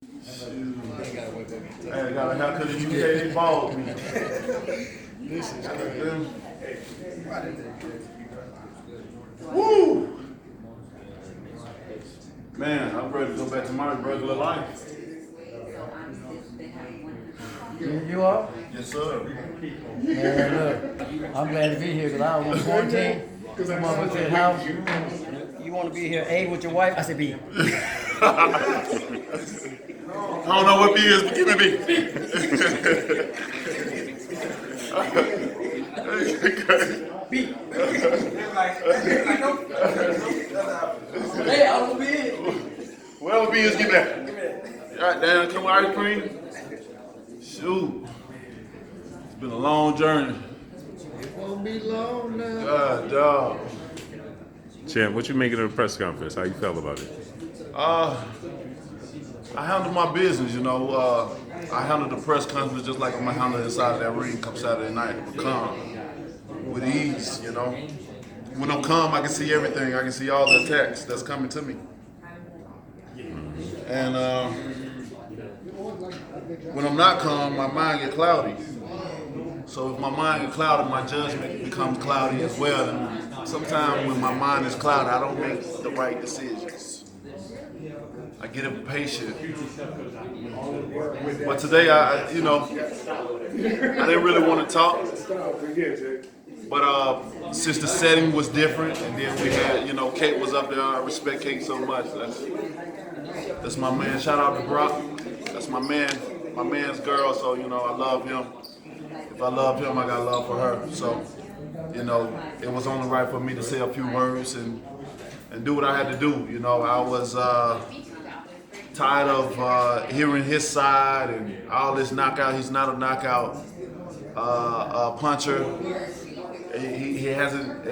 Hey, I got a haircut in the UK, they bald me. This is crazy. Woo! Man, I'm ready to go back to my regular life. You are? Yes, sir. Man, look, I'm glad to be here because I was on quarantine. Some motherfucker said, how you want to be here? A, with your wife? I said, B. I don't know what B is, but give me B. B. Hey, I don't be it. Whatever B is, give me that. Goddamn, come ice cream. Shoot. It's been a long journey. It won't be long now. God, dog. Champ, what you making of the press conference? How you felt about it? I handle my business, you know. I handle the press conference just like I'm gonna handle inside of that ring come Saturday night. Calm, with ease, you know. When I'm calm, I can see everything. I can see all the attacks that's coming to me. And when I'm not calm, my mind gets cloudy. So if my mind gets clouded, my judgment becomes cloudy as well. And sometimes when my mind is clouded, I don't make the right decisions. I get impatient. But today, I didn't really want to talk. But since the setting was different, and then we had, Kate was up there. I respect Kate so much. That's my man. Shout out to Brock. That's my man's girl. So I love him. If I love him, I got love for her. So, it was only right for me to say a few words and do what I had to do. I was tired of hearing his side and all this knockout. He's not a knockout puncher. He hasn't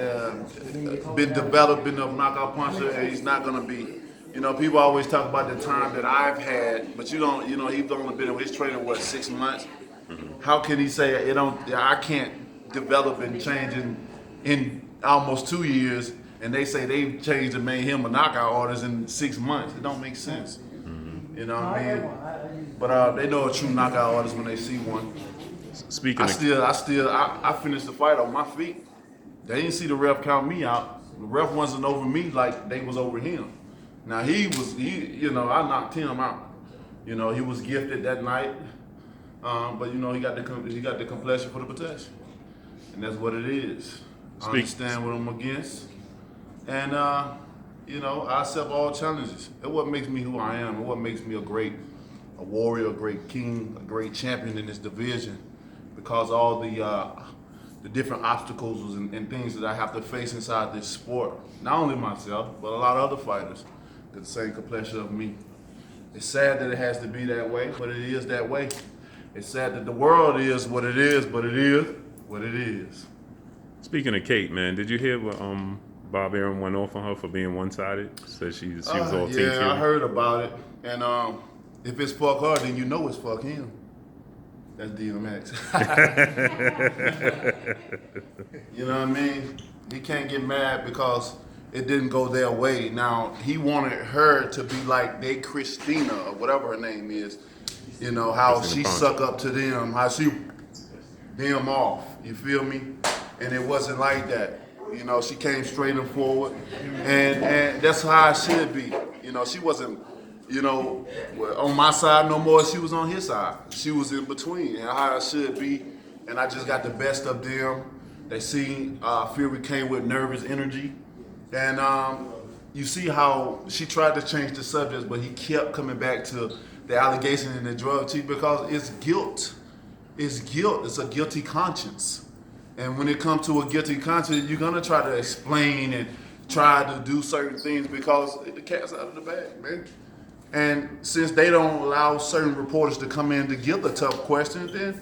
been developed into a knockout puncher, and he's not gonna be. People always talk about the time that I've had, but he's only been in his training 6 months. How can he say I can't develop and change in almost 2 years, and they say they've changed and made him a knockout artist in 6 months? It don't make sense. You know what I mean? But they know a true knockout artist when they see one. Speaking I finished the fight on my feet. They didn't see the ref count me out. The ref wasn't over me like they was over him. Now I knocked him out. He was gifted that night. But he got the complexion for the protection. And that's what it is. I understand what I'm against. And I accept all challenges. It's what makes me who I am, and what makes me a warrior, a great king, a great champion in this division. Because all the different obstacles and things that I have to face inside this sport. Not only myself, but a lot of other fighters got the same complexion of me. It's sad that it has to be that way, but it is that way. It's sad that the world is what it is, but it is what it is. Speaking of Kate, man, did you hear what Bob Arum went off on her for being one-sided? Said she was all team Fury. Yeah, I heard about it. And if it's fuck her, then it's fuck him. That's DMX. You know what I mean? He can't get mad because it didn't go their way. Now, he wanted her to be like they Christina or whatever her name is. How she suck up to them, how she them off. You feel me? And it wasn't like that. She came straight and forward. And that's how it should be. She wasn't on my side no more. She was on his side. She was in between, and how it should be. And I just got the best of them. They see Fury came with nervous energy, and you see how she tried to change the subject, but he kept coming back to the allegation in the drug cheat because it's guilt. It's guilt. It's a guilty conscience. And when it comes to a guilty conscience, you're gonna try to explain and try to do certain things because the cat's out of the bag, man. And since they don't allow certain reporters to come in to give the tough questions, then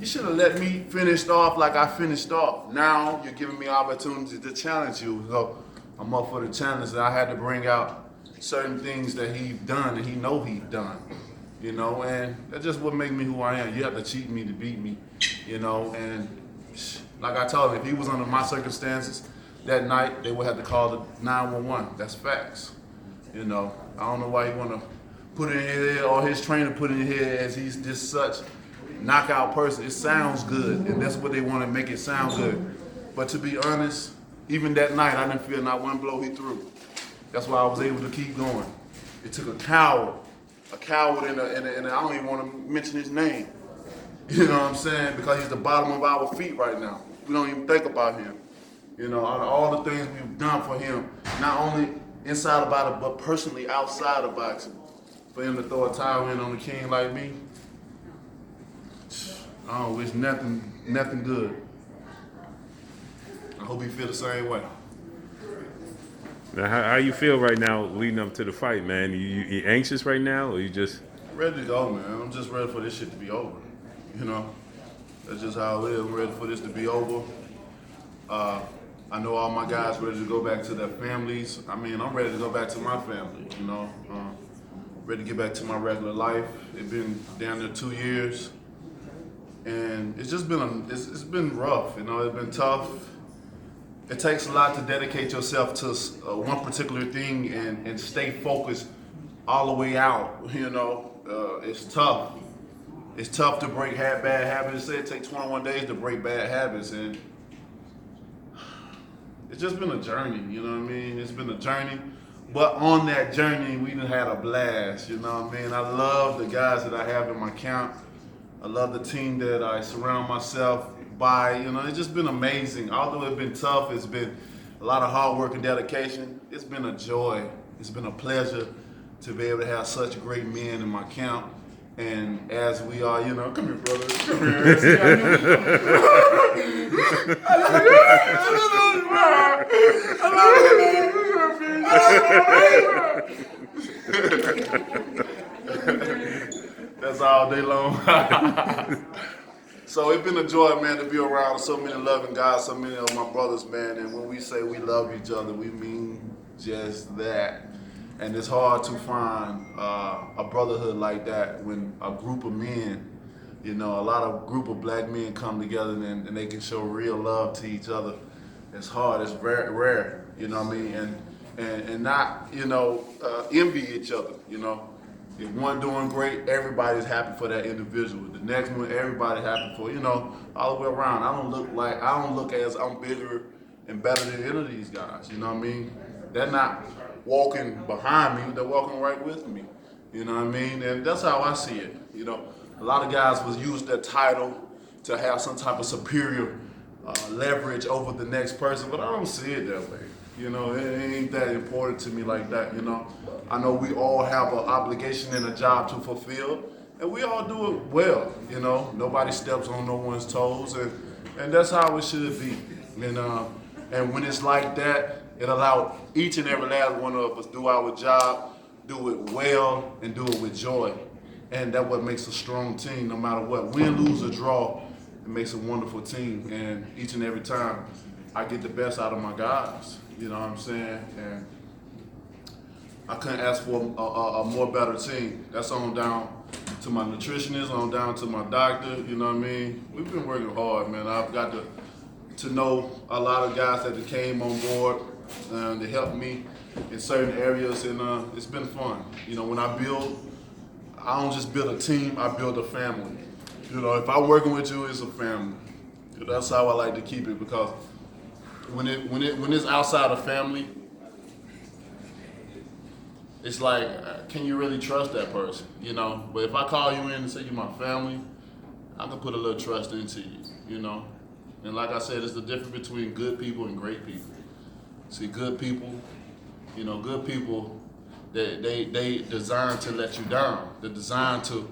you should have let me finish off like I finished off. Now you're giving me opportunity to challenge you. So I'm up for the challenge, and I had to bring out certain things that he's done and he know he's done. And that's just what makes me who I am. You have to cheat me to beat me, and like I told him, if he was under my circumstances that night, they would have to call the 911. That's facts. I don't know why you want to put it in his head, or his trainer put it in his head as he's just such knockout person. It sounds good, and that's what they want to make it sound good. But to be honest, even that night, I didn't feel not one blow he threw. That's why I was able to keep going. It took a coward, and I don't even want to mention his name. You know what I'm saying? Because he's the bottom of our feet right now. We don't even think about him. You know, out of all the things we've done for him, not only inside of boxing, but personally outside of boxing, for him to throw a title in on a king like me, I don't wish nothing good. I hope he feel the same way. Now, how you feel right now leading up to the fight, man? You anxious right now, or you just Ready to go, man. I'm just ready for this shit to be over. You know, that's just how it is. I'm ready for this to be over. I know all my guys ready to go back to their families. I mean, I'm ready to go back to my family, you know. Ready to get back to my regular life. It's been down there 2 years. And it's just been, it's been rough, you know, it's been tough. It takes a lot to dedicate yourself to one particular thing and stay focused all the way out, you know. It's tough. It's tough to break bad habits. It takes 21 days to break bad habits, and it's just been a journey, you know what I mean? It's been a journey, but on that journey, we done had a blast, you know what I mean? I love the guys that I have in my camp. I love the team that I surround myself by, you know, it's just been amazing. Although it's been tough, it's been a lot of hard work and dedication. It's been a joy. It's been a pleasure to be able to have such great men in my camp. And as we are, you know, come here, brother. Come here. See, I That's all day long. So it's been a joy, man, to be around so many loving guys, so many of my brothers, man. And when we say we love each other, we mean just that. And it's hard to find a brotherhood like that when a group of men, you know, a lot of group of black men come together and they can show real love to each other. It's hard, it's rare, you know what I mean? And not, you know, envy each other, you know. If one doing great, everybody's happy for that individual. The next one, everybody happy for, you know, all the way around. I don't look as I'm bigger and better than any of these guys, you know what I mean? They're not walking behind me, they're walking right with me, you know what I mean? And that's how I see it, you know. A lot of guys will use their title to have some type of superior leverage over the next person, but I don't see it that way. You know, it ain't that important to me like that, you know. I know we all have an obligation and a job to fulfill, and we all do it well, you know. Nobody steps on no one's toes, and that's how it should be. And when it's like that, it allows each and every last one of us do our job, do it well, and do it with joy. And that's what makes a strong team, no matter what. Win, lose, or draw, it makes a wonderful team. And each and every time, I get the best out of my guys. You know what I'm saying? And I couldn't ask for a more better team. That's on down to my nutritionist, on down to my doctor. You know what I mean? We've been working hard, man. I've got to know a lot of guys that came on board to help me in certain areas, and it's been fun. You know, when I build, I don't just build a team, I build a family. You know, if I'm working with you, it's a family. That's how I like to keep it, because when it's outside of family, it's like, can you really trust that person? You know, but if I call you in and say you're my family, I can put a little trust into you, you know? And like I said, it's the difference between good people and great people. See, good people, you know, good people, they designed to let you down. They're designed to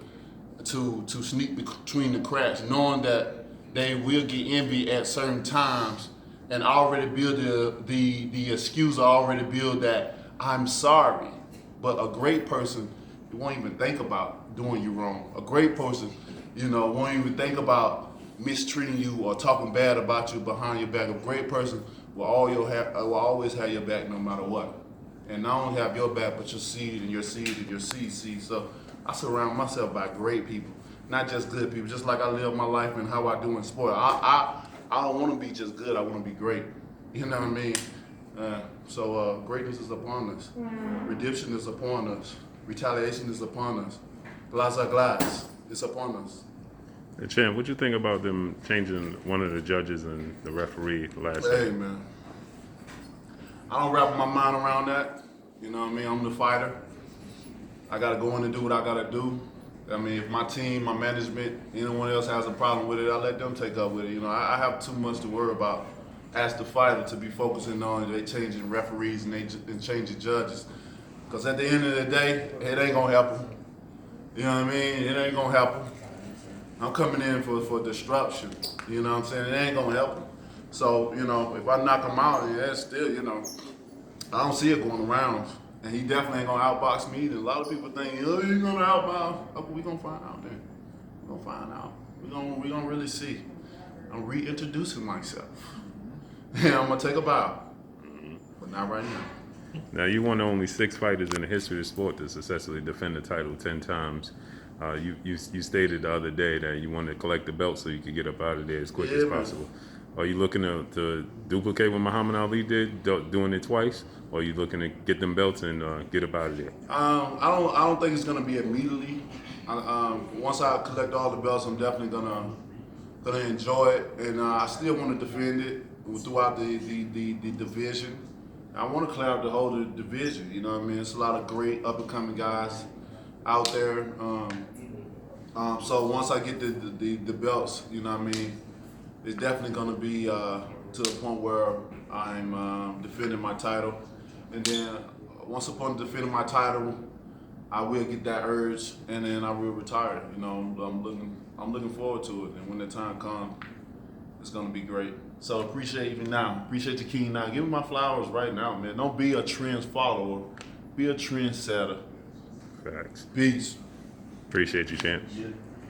sneak between the cracks, knowing that they will get envy at certain times, and already build the excuse, already build that I'm sorry. But a great person, you won't even think about doing you wrong. A great person, you know, won't even think about mistreating you or talking bad about you behind your back. A great person will always have your back no matter what. And not only have your back, but your seed and your seed and your seed. So I surround myself by great people, not just good people. Just like I live my life and how I do in sport. I don't want to be just good. I want to be great. You know what I mean? So greatness is upon us. Redemption is upon us. Retaliation is upon us. Glass are glass. It's upon us. Hey, Champ, what you think about them changing one of the judges and the referee last Hey, night? man. I don't wrap my mind around that. You know what I mean? I'm the fighter. I got to go in and do what I got to do. I mean, if my team, my management, anyone else has a problem with it, I let them take up with it. You know, I have too much to worry about as the fighter to be focusing on they changing referees and and changing judges. Because at the end of the day, it ain't going to help them. You know what I mean? It ain't going to help them. I'm coming in for disruption. You know what I'm saying? It ain't going to help them. So, you know, if I knock him out, yeah, still, you know, I don't see it going around. And he definitely ain't going to outbox me either. A lot of people think, oh, he's going to outbox. Okay, we're going to find out then. We're going to find out. We're going to really see. I'm reintroducing myself. And I'm going to take a bow. But not right now. Now, you one of only 6 fighters in the history of sport to successfully defend the title 10 times. You stated the other day that you wanted to collect the belt so you could get up out of there as quick as man. possible. Are you looking to duplicate what Muhammad Ali did, doing it twice? Or are you looking to get them belts and get up out of there? I don't think it's gonna be immediately. Once I collect all the belts, I'm definitely gonna enjoy it, and I still want to defend it throughout the division. I want to clear out the whole division. You know what I mean? It's a lot of great up and coming guys out there. So once I get the belts, you know what I mean, it's definitely gonna be to the point where I'm defending my title. And then once upon defending my title, I will get that urge, and then I will retire. You know, I'm looking forward to it. And when the time comes, it's gonna be great. So appreciate you now. Appreciate your king now. Give me my flowers right now, man. Don't be a trend follower. Be a trendsetter. Facts. Peace. Appreciate you, Champ. Yeah.